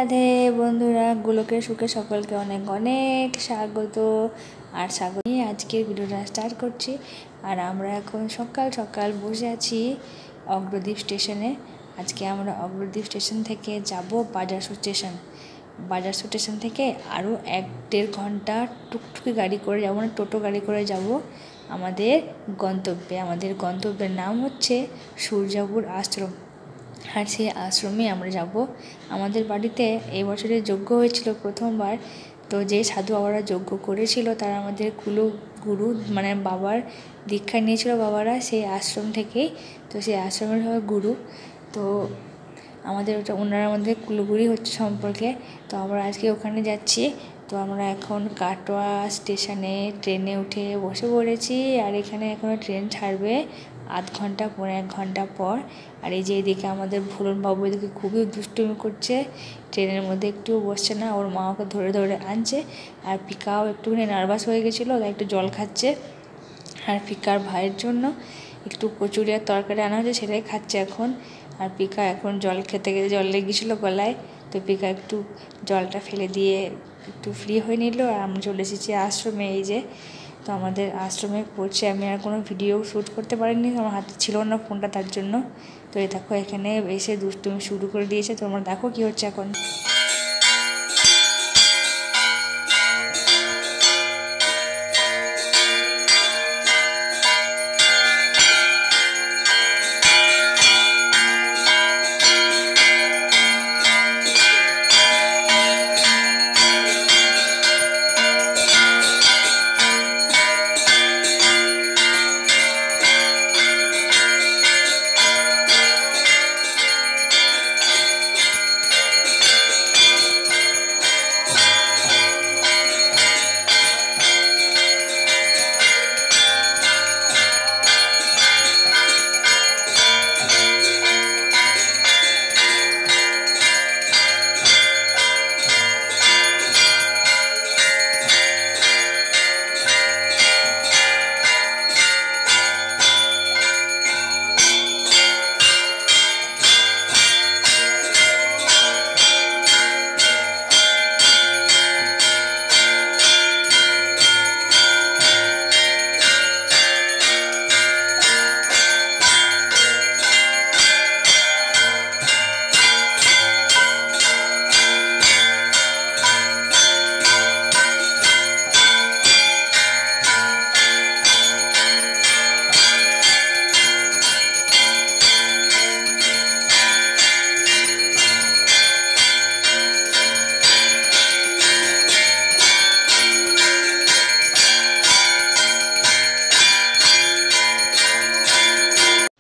রাধে বন্ধুরা, গোলকের সুখে সকলকে অনেক অনেক স্বাগত। আর স্বাগত নিয়ে আজকের ভিডিওটা স্টার্ট করছি। আর আমরা এখন সকাল সকাল বসে আছি অগ্রদ্বীপ স্টেশনে। আজকে আমরা অগ্রদ্বীপ স্টেশন থেকে যাব বাজার স্টেশন থেকে আরও 1-1.5 ঘন্টা টুকটুকি গাড়ি করে যাবো, না টোটো গাড়ি করে যাব আমাদের গন্তব্যে। আমাদের গন্তব্যের নাম হচ্ছে সূর্যাপুর আশ্রম। আর সেই আশ্রমে আমরা যাব। আমাদের বাড়িতে এই বছরে যজ্ঞ হয়েছিল প্রথমবার। তো যে সাধু বাবারা যজ্ঞ করেছিল তারা আমাদের গুরু মানে বাবার দীক্ষা নিয়েছিল বাবারা সেই আশ্রম থেকেই। তো সেই আশ্রমের গুরু, তো আমাদের ওনারা আমাদের কুলগুরি হচ্ছে সম্পর্কে। তো আমরা আজকে ওখানে যাচ্ছি। তো আমরা এখন কাটোয়া স্টেশনে ট্রেনে উঠে বসে পড়েছি। আর এখানে এখনও ট্রেন ছাড়বে 1/2 ঘন্টা 1.5 ঘন্টা পর। আর এই যে এদিকে আমাদের ভুলন বাবু এদিকে খুবই দুষ্টুমি করছে, ট্রেনের মধ্যে একটুও বসছে না, ওর মা ওকে ধরে ধরে আনছে। আর পিকাও একটুখানি নার্ভাস হয়ে গেছিলো, তাই একটু জল খাচ্ছে। আর পিকার ভাইয়ের জন্য একটু কচুরি আর তরকারি আনা হয়েছে, সেটাই খাচ্ছে এখন। আর পিকা এখন জল খেতে গেলে জল লেগেছিলো গলায়, তো পিকা একটু জলটা ফেলে দিয়ে একটু ফ্রি হয়ে নিল। আর আমরা চলে এসেছি আশ্রমে। এই যে তো আমাদের আশ্রমে পড়ছে। আমি আর কোনো ভিডিও শ্যুট করতে পারিনি, আমার হাতে ছিল না ফোনটা, তার জন্য। তো এই দেখো এখানে এসে দুষ্টুমি শুরু করে দিয়েছে। তোমরা দেখো কি হচ্ছে এখন।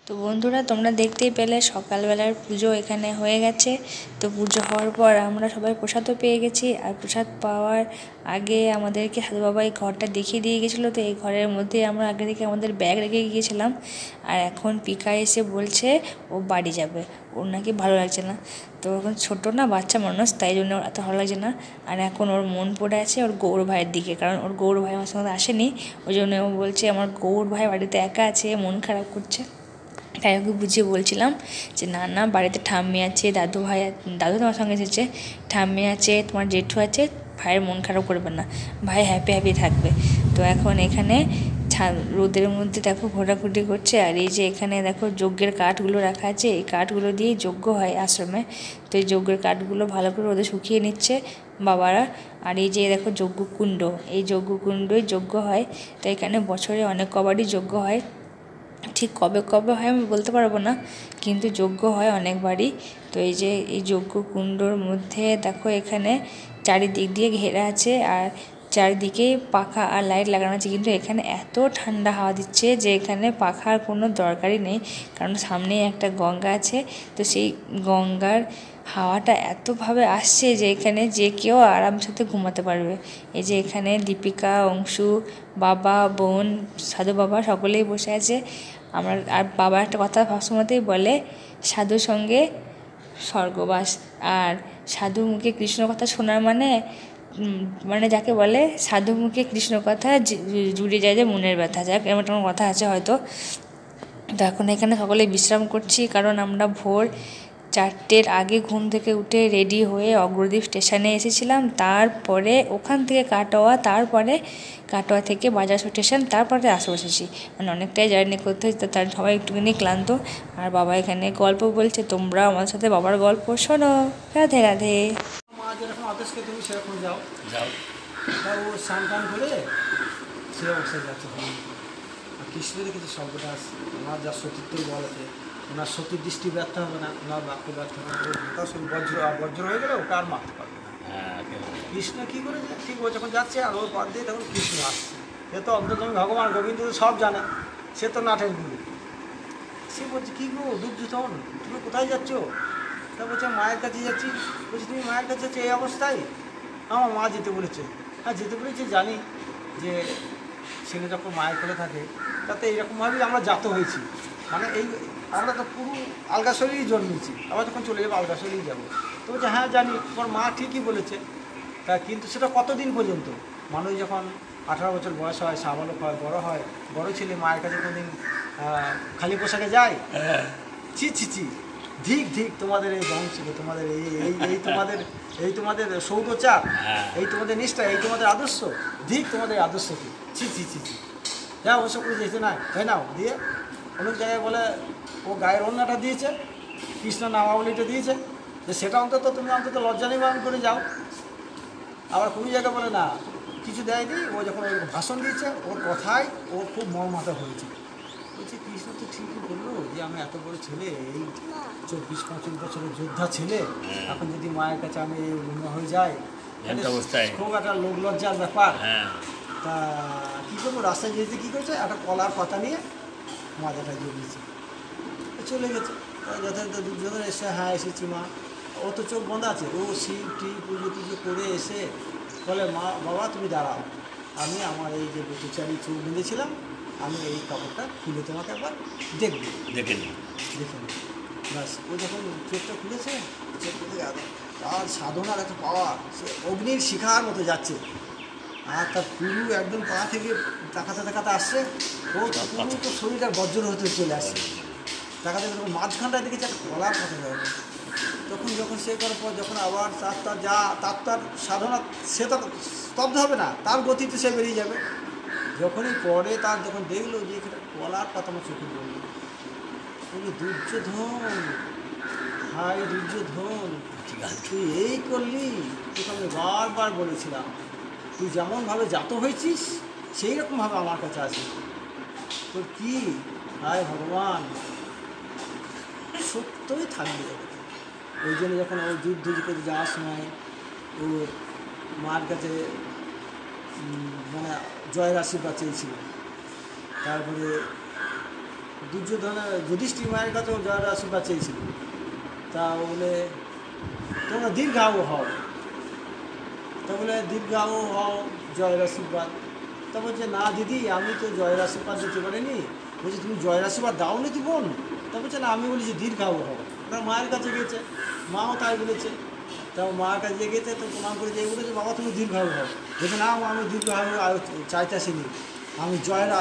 তো বন্ধুরা, তোমরা দেখতেই পেলে সকালবেলার পুজো এখানে হয়ে গেছে। তো পুজো হওয়ার পর আমরা সবাই প্রসাদও পেয়ে গেছি। আর প্রসাদ পাওয়ার আগে আমাদেরকে সাধু বাবা এই ঘরটা দেখিয়ে দিয়ে গেছিলো। তো এই ঘরের মধ্যে আমরা আগে থেকে আমাদের ব্যাগ রেখে গিয়েছিলাম। আর এখন পিকা এসে বলছে ও বাড়ি যাবে, ওর নাকি ভালো লাগছে না। তো এখন ছোটো না, বাচ্চা মানুষ, তাই জন্য ওর এত ভালো লাগছে না। আর এখন ওর মন পড়ে আছে ওর গৌর ভাইয়ের দিকে, কারণ ওর গৌর ভাই আমার সঙ্গে আসেনি। ওই জন্য ও বলছে আমার গৌর ভাই বাড়িতে একা আছে, মন খারাপ করছে। তাই ওকে বুঝিয়ে বলছিলাম যে না না, বাড়িতে ঠাম্মি আছে, দাদু তোমার সঙ্গে এসেছে, ঠাম্মি আছে, তোমার জেঠু আছে, ভাইয়ের মন খারাপ করবে না, ভাই হ্যাপি থাকবে। তো এখন এখানে রোদের মধ্যে দেখো ঘোরাঘুরি করছে। আর এই যে এখানে দেখো যজ্ঞের কাঠগুলো রাখা আছে, এই কাঠগুলো দিয়েই যজ্ঞ হয় আশ্রমে। তো এই যজ্ঞের কাঠগুলো ভালো করে রোদে শুকিয়ে নিচ্ছে বাবারা। আর এই যে দেখো যজ্ঞকুণ্ড, এই যজ্ঞকুণ্ডই যজ্ঞ হয়। তো এখানে বছরে অনেক কবারই যজ্ঞ হয়, ঠিক কবে হয় আমি বলতে পারবো না, কিন্তু যজ্ঞ হয় অনেকবারই। তো এই যে এই যজ্ঞকুণ্ডর মধ্যে দেখো এখানে চারিদিক দিয়ে ঘেরা আছে, আর চারিদিকে পাখা আর লাইট লাগানো আছে। কিন্তু এখানে এত ঠান্ডা হাওয়া দিচ্ছে যে এখানে পাখার কোনো দরকারই নেই, কারণ সামনেই একটা গঙ্গা আছে। তো সেই গঙ্গার হাওয়াটা এতভাবে আসছে যে এখানে যে কেউ আরামসাথে ঘুমাতে পারবে। এই যে এখানে দীপিকা, অংশু, বাবা, বোন, সাধু বাবা সকলেই বসে আছে। আর বাবা একটা কথা সবসময়তেই বলে, সাধুর সঙ্গে স্বর্গবাস। আর সাধু মুখে কৃষ্ণ কথা শোনার মানে যাকে বলে সাধু মুখে কৃষ্ণ কথা জুড়ে যায় যে মনের ব্যথা, যাক এমন একটা কথা আছে হয়তো। তো এখন এখানে সকলে বিশ্রাম করছি, কারণ আমরা ভোর 4টের আগে ঘুম থেকে উঠে রেডি হয়ে অগ্রদ্বীপ স্টেশনে এসেছিলাম, তারপরে ওখান থেকে কাটোয়া, তারপরে কাটোয়া থেকে বাজার স্টেশন, তারপরে আসে বসেছি। মানে অনেকটাই জার্নি করতে হচ্ছে, তার সবাই একটুখানি ক্লান্ত। আর বাবা এখানে গল্প বলছে, তোমরা আমার সাথে বাবার গল্প শোনো। রাধে রাধে। মা যেরকম আদেশকে তুমি সেরকম যাও যাও, তা ও স্নান টান করে সে অবস্থায় যাচ্ছে। আর কৃষ্ণের কিছু সর্বদাস ওনার যা সতীত্বই বল আছে, ওনার সতীর দৃষ্টি ব্যর্থ হবে না, ওনার বাক্য ব্যর্থ হবে না। ওটা শুধু বজ্র হয়ে গেলে ওকে আর মারতে পারবে না। কৃষ্ণ কী করে ঠিক ও যখন যাচ্ছে আর ওর পর দিয়ে তখন কৃষ্ণ আসছে। সে তো অন্তর্যামী ভগবান, গোবিন্দ সব জানে, সে তো নাটের গুরু। সে বলছে কী গো দুর্যোধন, তুমি কোথায় যাচ্ছ? তা বলছে মায়ের কাছে যাচ্ছি। বলছি তুমি মায়ের কাছে যাচ্ছ এই অবস্থায়? আমার মা যেতে বলেছে। হ্যাঁ যেতে বলেছে জানি, যে ছেলে যখন মায়ের কোলে থাকে তাতে এইরকমভাবেই আমরা জাত হয়েছি। মানে এই আমরা তো পুরো আলগাশরীরই জন্মেছি, আবার যখন চলে যাবো আলগাশরীরই যাবো। তো বলছে হ্যাঁ জানি, তোমার মা ঠিকই বলেছে। তা কিন্তু সেটা কতদিন পর্যন্ত? মানুষ যখন 18 বছর বয়স হয়, সাবালক হয়, বড় ছেলে মায়ের কাছে কোনোদিন খালি পোশাকে যায়? ছি ছি ছি, ধিক ধিক তোমাদের এই বংশকে, তোমাদের এই তোমাদের সৌদচার, এই তোমাদের নিষ্ঠা, এই তোমাদের আদর্শ, ধিক তোমাদের আদর্শকে, ছি ছি ছি ছি। হ্যাঁ অবশ্য করে যেতে না, তাই নাও দিয়ে অনেক জায়গায় বলে ও গায়ের অন্যটা দিয়েছে, কৃষ্ণ নামাবলিটা দিয়েছে, যে সেটা অন্তত তুমি অন্তত লজ্জা নিবারণ করে যাও। আবার কোনো জায়গায় বলে না, কিছু দেয়নি, ও যখন ওই ভাষণ দিয়েছে ওর কথায় ও খুব মর্মাহত হয়েছে। বলছি কৃষ্ণ তো ঠিকই বললো যে আমি এত বড় ছেলে, এই 24-25 বছরের যোদ্ধা ছেলে, এখন যদি মায়ের কাছে আমি অন্য হয়ে যাই খুব একটা লোক লজ্জার ব্যাপার। তা কী করবো, রাস্তায় যেতে কী করছে, একটা কলার পাতা নিয়ে মাজাটা জড়িয়েছে, চলে গেছে। যথাযথ দুর্যোধন এসে হ্যাঁ এসেছি মা, ও তো চোখ বন্ধ আছে, ও শিব টিপ পুজো টুজো করে এসে বলে মা বাবা তুমি দাঁড়াও, আমি আমার এই যে বেতুচারি চোখ বেঁধেছিলাম, আমি এই কাপড়টা খুলে তোমাকে একবার দেখবো, দেখে নিই। ব্যাস ও যখন চোখটা খুলেছে, চোখ খুলে তার সাধনার একটা পাওয়ার, সে অগ্নির শিখার মতো যাচ্ছে। আর তার পুরু একদম পা থেকে তাকাতে আসছে, ও পুরু তো শরীরটা বজ্র হতে চলে আসছে। তাকাতে মাঝখানটায় দেখেছে একটা কলার কথা যাবে। যখন সে করার পর যখন আবার তার সাধনা, সে তো স্তব্ধ হবে না, তার গতিতে সে বেরিয়ে যাবে। যখনই পরে তার যখন দেখলো যে এটা কলার পাতা আমার চোখে পড়লো, বললো দুর্যোধন, হাই দুর্যোধন, তুই এই করলি, তোকে আমি বারবার বলেছিলাম তুই যেমনভাবে জাত হয়েছিস সেই রকমভাবে আমার কাছে আসিস। তোর কি হায় ভগবান, সত্যই থাকবে। ওই জন্য যখন ও যুদ্ধ করে যাওয়ার সময় ও মার কাছে মানে জয়ের আশীর্বাদ চেয়েছিল, তারপরে দুর্যোধনের যুধিষ্ঠির মায়ের কাছেও জয়ের আশীর্বাদ চেয়েছিল। তা বলে তোমরা দীর্ঘায়ু হও, তা বলে দীর্ঘায়ু হও জয়ের আশীর্বাদ। তা বলছে না দিদি আমি তো জয়ের আশীর্বাদ দিতে পারিনি। বলছি তুমি জয়ের আশীর্বাদ দাও নি তুই বোন? তা বলছে না আমি বলেছি দীর্ঘায়ু হও। ওরা মায়ের কাছে গিয়েছে, মাও তাই বলেছে। তা মায়ের কাছে গিয়েছে, তো প্রণাম করে যেয়ে বলেছে বাবা তুমি দীর্ঘায়ু হও। বলছে না আমি দীর্ঘায়ু চাইতে আসিনি, আমি জয়ের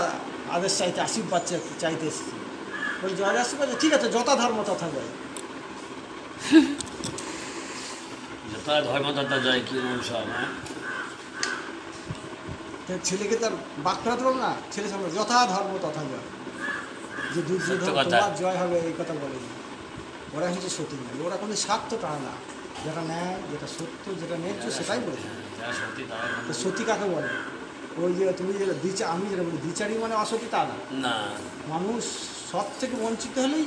আদেশ চাইতে, আশীর্বাদ চাইতে এসেছি। বলে জয়ের আশীর্বাদ, ঠিক আছে যথা ধর্ম তথা জয়। যথা ধর্ম তথা জয়, কি সব। ছেলেকে তার বাক ফেরাতে পারবো না, ছেলে সামনে যথা ধর্ম তথা জয়, যে দুর্যোধন তোমার জয় হবে এই কথা বলেনি। ওরা হচ্ছে সতী নয়, ওরা কোনো স্বার্থ টানে না, যেটা ন্যায়, যেটা সত্য, যেটা ন্যায্য সেটাই বলেছে। তো সতী কাকে বলে? ওই যে তুমি যেটা আমি যেটা বলি দ্বিচারী মানে অসতী তা না। মানুষ সব থেকে বঞ্চিত হলেই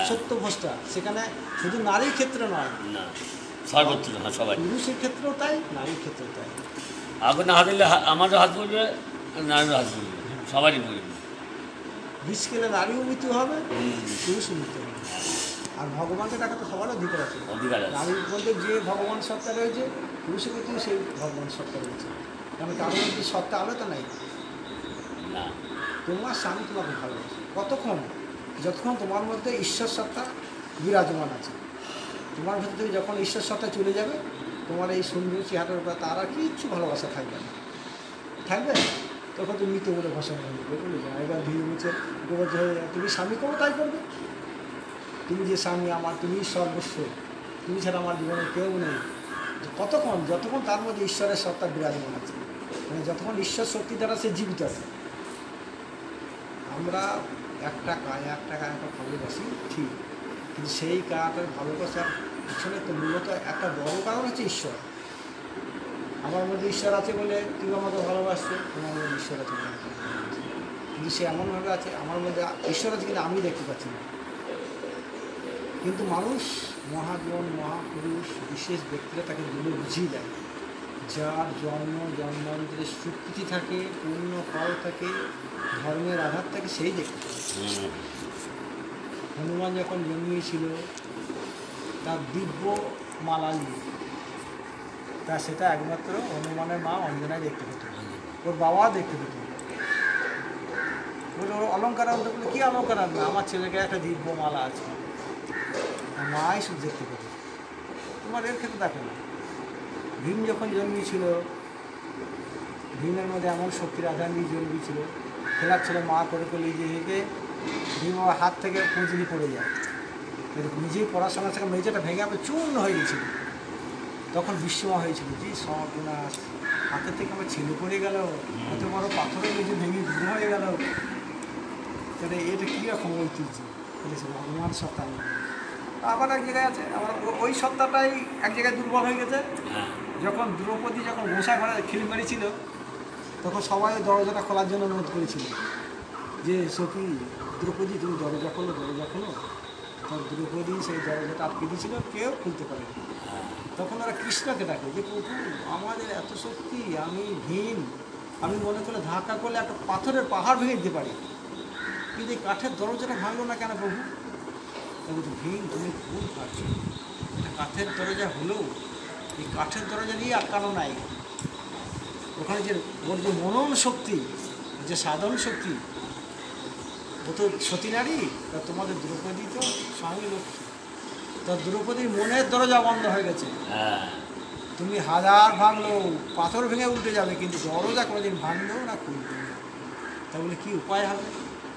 সত্যভ্রষ্টা, সেখানে শুধু নারীর ক্ষেত্রে নয়, সর্বত্র সবাই, পুরুষের ক্ষেত্রেও তাই, নারীর ক্ষেত্রেও তাই। আগুনে হাত দিলে আমারও হাত বলবে, নারীরও হাত বলবে, সবারই বলবে। বিষ খেলে নারীও মৃত্যু হবে, পুরুষও মৃত্যু হবে। আর ভগবানকে টাকা তো সবারও অধিকার আছে। নারীর মধ্যে যে ভগবান সত্তা রয়েছে, পুরুষের ক্ষেত্রেও সেই ভগবান সত্তা রয়েছে। কারণ কারোর মধ্যে সত্তা আলাদা নাই। তোমার স্বামী তোমাকে ভালোবাসে কতক্ষণ? যতক্ষণ তোমার মধ্যে ঈশ্বর সত্তা বিরাজমান আছে। তোমার ভেতরে যখন ঈশ্বর সত্তা চলে যাবে, তোমার এই সুন্দর চেহারার উপর তার আর কিচ্ছু ভালোবাসা থাকবে না, থাকবে তখন তুমি মৃত বলে ভাষা করবে, বুঝলি না? এবার ধীরে মুছে তুমি স্বামী করবো তাই করবে। তুমি যে স্বামী আমার, তুমিই সর্বস্ব, তুমি ছাড়া আমার জীবনে কেউ নেই। কতক্ষণ, যতক্ষণ তার মধ্যে ঈশ্বরের সত্তা বিরাজমান আছে, মানে যতক্ষণ ঈশ্বর শক্তি দ্বারা সে জীবিত আছে। আমরা একটা কাজ একটা ভালোবাসি ঠিক, কিন্তু সেই কাজটার ভালোবাসার পিছনে তো মূলত একটা বড় কারণ হচ্ছে ঈশ্বর। আমার মধ্যে ঈশ্বর আছে বলে তুই আমাকে ভালোবাসছো, তোমার মধ্যে ঈশ্বর আছে বলে আমাকে ভালোবাসছো। কিন্তু সে এমনভাবে আছে, আমার মধ্যে ঈশ্বর আছে কিন্তু আমি দেখতে পাচ্ছি না। কিন্তু মানুষ, মহাজন, মহাপুরুষ, বিশেষ ব্যক্তিরা তাকে বলে বুঝিয়ে দেয়, যার জন্ম জন্মান্তরের স্বীকৃতি থাকে, পূর্ণ ফল থাকে, ধর্মের আধার থাকে, সেই দেখতে পায়। হনুমান যখন জন্মিয়েছিল তার দিব্য মালা নিয়ে, তা সেটা একমাত্র হনুমানের মা অঞ্জনায় দেখতে পেত, ওর বাবা দেখতে পেত। বলে ওর অলঙ্কার আনতে বলে, কী অলঙ্কার আনবে? আমার ছেলেকে একটা দিব্য মালা আছে, মাই শুধু দেখতে পেত, তোমার এর ক্ষেত্রে দেখো না। ভীম যখন জন্মিয়েছিল, ভীমের মধ্যে এমন শক্তির আধার নিয়ে জন্মিয়েছিল, খেলাচ্ছিল মা করে যে হেঁকে ভীম আমার হাত থেকে পুঁজলি পড়ে যায়, নিজেই পড়াশোনা থেকে মেঝেটা ভেঙে আমার চূর্ণ হয়ে গেছিল। তখন বিস্ময় হয়েছিল যে সর্বনাশ, হাতের থেকে আমার ছেলে পড়ে গেল, এত বড় পাথরের মেঝে ভেঙে গুঁড়ো হয়ে গেল, তাহলে এটা কীরকম ঐতিহ্য বলেছিল হনুমান সত্তা। আবার এক জায়গায় আছে, আবার ওই সত্তাটাই এক জায়গায় দুর্বল হয়ে গেছে। যখন দ্রৌপদী যখন গোসা ঘরে খিল মেরেছিল, তখন সবাই দরজাটা খোলার জন্য অনুরোধ করেছিল যে সখী দ্রৌপদী তুমি দরজা খোলো, দরজা খোলো। তখন দ্রৌপদী সেই দরজাটা আটকে দিয়েছিল, কেউ খুলতে পারেনি। তখন ওরা কৃষ্ণকে ডাকে যে প্রভু আমাদের এত শক্তি, আমি ভীম, আমি মনে করলে ধাক্কা করলে একটা পাথরের পাহাড় ভেঙে দিতে পারি, কিন্তু এই কাঠের দরজাটা ভাঙলো না কেন প্রভু? তবে তো ভীম তুমি ভুল পাচ্ছ, এটা কাঠের দরজা হলেও এই কাঠের দরজা দিয়ে আটকানো নাই, ওখানে যে ওর যে মনন শক্তি, যে সাধন শক্তি, ও তো সতী নারী, তা তোমাদের দ্রৌপদী তো স্বামী লক্ষ্মী, তা দ্রৌপদীর মনের দরজা বন্ধ হয়ে গেছে। তুমি হাজার ভাঙলো, পাথর ভেঙে উল্টে যাবে, কিন্তু দরজা কোনোদিন ভাঙলেও না খুলবে না। তা বলে কী উপায় হবে?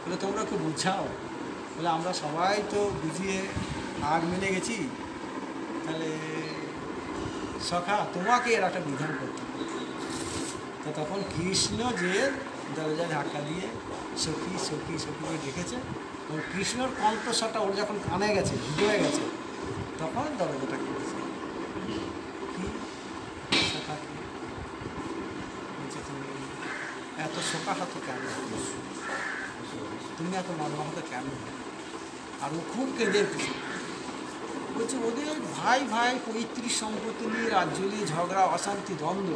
বলে তোমরা একটু বুঝাও। বলে আমরা সবাই তো বুঝিয়ে আগ মেনে গেছি, তাহলে সখা তোমাকে এর একটা বিধান করতে হবে। তো তখন কৃষ্ণ যে দরজায় ধাক্কা দিয়ে সখী সখী সখী করে ডেকেছে, এবং কৃষ্ণর কণ্ঠস্বরটা ওর যখন কানে গেছে, হৃদয়ে গেছে, তখন দরজাটা খুলেছে। কি সখা, বলছে তুমি এত শোকাহত কেন, তুমি এত মর্মাহত কেন? আর ও খুব কেঁদে উঠেছে, বলছে ওদের ভাই ভাই পৈতৃক সম্পত্তি নিয়ে, রাজ্য নিয়ে ঝগড়া, অশান্তি, দ্বন্দ্ব,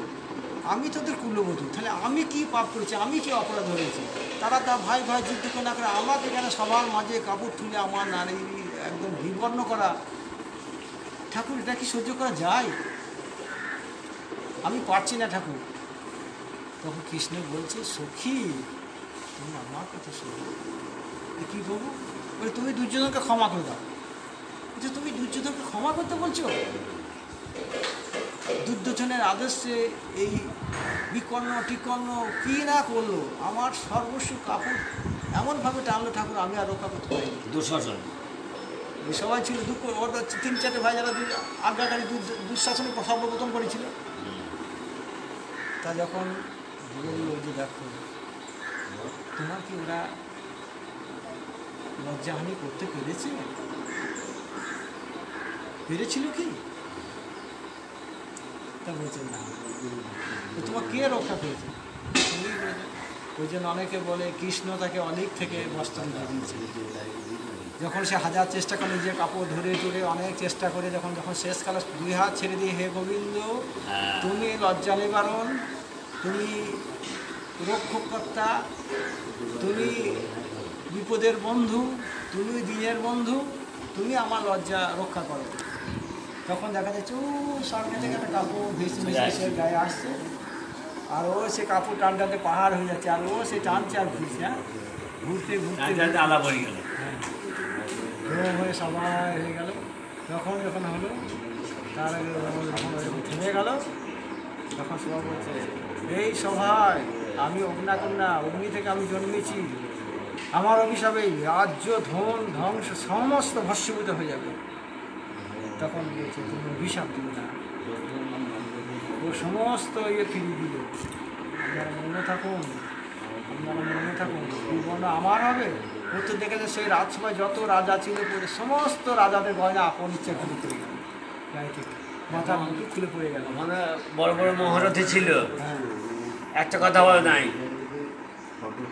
আমি তোদের কুলবধূ, তাহলে আমি কি পাপ করেছি, আমি কি অপরাধ হয়েছি? তারা তা ভাই ভাই যুদ্ধ করে না করে আমাকে কেন সবার মাঝে কাপড় তুলে আমার নারী একদম বিবর্ণ করা? ঠাকুর এটা কি সহ্য করা যায়? আমি পারছি না ঠাকুর। তখন কৃষ্ণ বলছে সখী তুমি আমার কথা শোনো। কী বলবো? বলে তুমি দুর্যোধনকে ক্ষমা করে দাও। যে তুমি দুর্যোধনকে ক্ষমা করতে বলছো? দুর্যোধনের আদর্শে এই বিকর্ণ টিকর্ণ কী না করলো, আমার সর্বস্ব কাপড় এমনভাবে টানলো ঠাকুর, আমি আর রক্ষা করতে পারিনি। দুঃশাসন এই সবাই ছিল দুঃখ, ওর 3-4টে ভাই যারা আজ্ঞাকারী দুঃশাসনে সর্বপ্রথম করেছিল। তা যখন বলল যে দেখো তোমার কি ওরা লজ্জাহানি করতে পেরেছিল কি? তা বলছে না। তো তোমার কে রক্ষা করেছে? ওই জন্য অনেকে বলে কৃষ্ণ তাকে অনেক থেকে বস্ত্র দিয়ে দিয়েছে। যখন সে হাজার চেষ্টা করে, নিজে কাপড় ধরে টরে অনেক চেষ্টা করে, যখন শেষকালে 2 হাত ছেড়ে দিয়ে, হে গোবিন্দ তুমি লজ্জা নিবারণ, তুমি রক্ষকর্তা, তুমি বিপদের বন্ধু, তুমি দিনের বন্ধু, তুমি আমার লজ্জা রক্ষা করো। তখন দেখা যাচ্ছে স্বর্গ থেকে একটা কাপড় ভেসে ভেসে সে গায়ে আসছে, আর ও সে কাপড় টানটাতে পাহাড় হয়ে যাচ্ছে, আর ও সে টানছে আর ঘুরছে, ঘুরতে ঘুরতে আলাপ হয়ে গেল, হয়ে সবাই হয়ে গেল। যখন হলো তার আগে যখন থেমে গেল, তখন সবাই বলছে এই সভায় আমি অগ্নাকন্যা, অগ্নি থেকে আমি জন্মেছি, আমার অভিশাপে রাজ্য ধন ধ্বংস সমস্ত ভস্মীভূত হয়ে যাবে। তখন বলছে তুমি অভিশাপ দিবে না, ও সমস্ত ফিরিয়ে দিল। আপনারা মনে থাকুন, বিবর্ণ আমার হবে। করতে দেখেছে সেই রাজসভায় যত রাজা ছিল সমস্ত রাজাদের গয়না আপন ইচ্ছে খুলে পড়ে গেল, গায়ে থেকে মাথার মুখে খুলে পড়ে গেল। মানে বড় বড় মহারথী ছিল, হ্যাঁ, একটা কথা বলে নাই,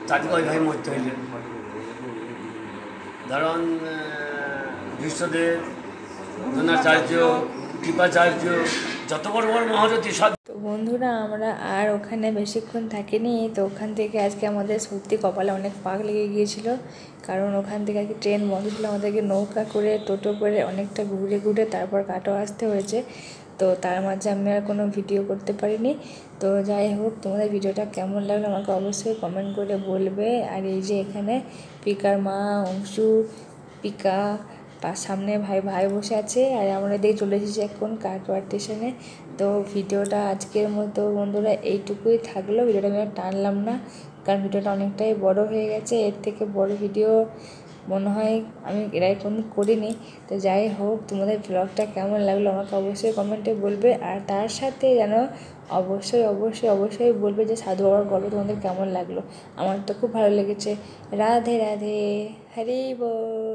তাকে ওইভাবে মরতে হইল। ধরুন বিশ্বদেব, দ্রোণাচার্য, কৃপাচার্য, যত বড় বড় মহারথী সব। তো বন্ধুরা আমরা আর ওখানে বেশিক্ষণ থাকিনি। তো ওখান থেকে আজকে আমাদের সত্যি কপালে অনেক পাক লেগে গিয়েছিল, কারণ ওখান থেকে আর কি ট্রেন বন্ধ ছিল। আমাদেরকে নৌকা করে টোটো করে অনেকটা ঘুরে ঘুরে তারপর কাটোয়া আসতে হয়েছে। তো তার মাঝে আমি আর কোনো ভিডিও করতে পারিনি। তো যাই হোক, তোমাদের ভিডিওটা কেমন লাগলো আমাকে অবশ্যই কমেন্ট করে বলবে। আর এই যে এখানে পিকার মা, অংশু, পিকা, সামনে ভাই বসে আছে, আর আমরা এদিকে চলে এসেছি এখন কাটোয়া স্টেশনে। তো ভিডিওটা আজকের মতো বন্ধুরা এইটুকুই থাকলো। ভিডিওটা আমি আর টানলাম না, কারণ ভিডিওটা অনেকটাই বড় হয়ে গেছে। এর থেকে বড় ভিডিও মনে হয় আমি এরাই কোনো করিনি। তো যাই হোক, তোমাদের ব্লগটা কেমন লাগলো আমাকে অবশ্যই কমেন্টে বলবে। আর তার সাথে যেন অবশ্যই বলবে যে সাধু বাবার গল্প তোমাদের কেমন লাগলো। আমার তো খুব ভালো লেগেছে। রাধে রাধে, হরি বল।